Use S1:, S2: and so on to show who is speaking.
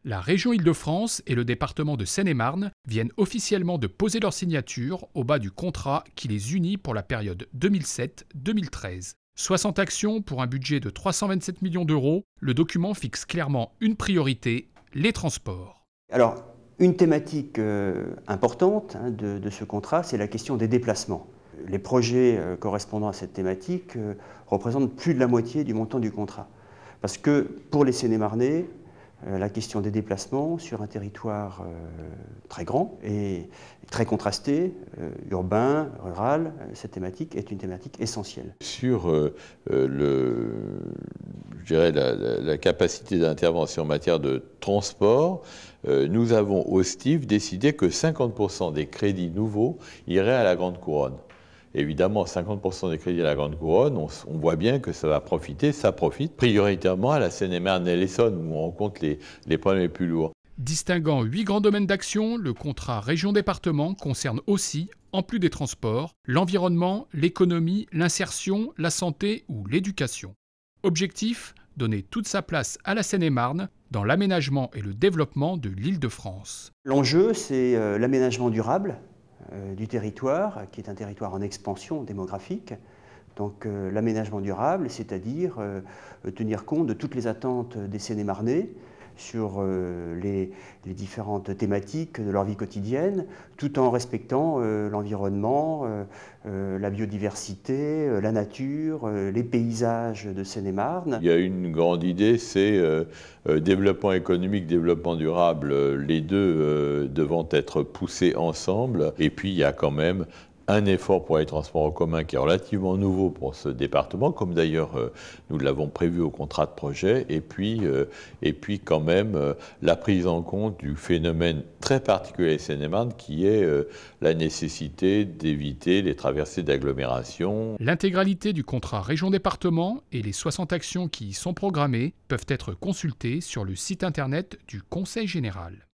S1: La région Île-de-France et le département de Seine-et-Marne viennent officiellement de poser leur signature au bas du contrat qui les unit pour la période 2007-2013. 60 actions pour un budget de 327 millions d'euros, le document fixe clairement une priorité, les transports.
S2: Alors, une thématique importante de ce contrat, c'est la question des déplacements. Les projets correspondant à cette thématique représentent plus de la moitié du montant du contrat. Parce que pour les Seine-et-Marnais, la question des déplacements sur un territoire très grand et très contrasté, urbain, rural, cette thématique est une thématique essentielle.
S3: Sur la capacité d'intervention en matière de transport, nous avons au STIF décidé que 50% des crédits nouveaux iraient à la Grande Couronne. Évidemment, 50% des crédits à la Grande Couronne, on voit bien que ça profite prioritairement à la Seine-et-Marne et l'Essonne, où on rencontre les problèmes les plus lourds.
S1: Distinguant 8 grands domaines d'action, le contrat région-département concerne aussi, en plus des transports, l'environnement, l'économie, l'insertion, la santé ou l'éducation. Objectif : donner toute sa place à la Seine-et-Marne dans l'aménagement et le développement de l'Île-de-France.
S2: L'enjeu, c'est l'aménagement durable du territoire, qui est un territoire en expansion démographique. Donc l'aménagement durable, c'est-à-dire tenir compte de toutes les attentes des Seine-et-Marnais sur les différentes thématiques de leur vie quotidienne, tout en respectant l'environnement, la biodiversité, la nature, les paysages de Seine-et-Marne.
S3: Il y a une grande idée, c'est développement économique, développement durable, les deux devant être poussés ensemble. Et puis il y a quand même un effort pour les transports en commun qui est relativement nouveau pour ce département, comme d'ailleurs nous l'avons prévu au contrat de projet, et puis quand même la prise en compte du phénomène très particulier Seine-et-Marne qui est la nécessité d'éviter les traversées d'agglomération.
S1: L'intégralité du contrat région-département et les 60 actions qui y sont programmées peuvent être consultées sur le site internet du Conseil général.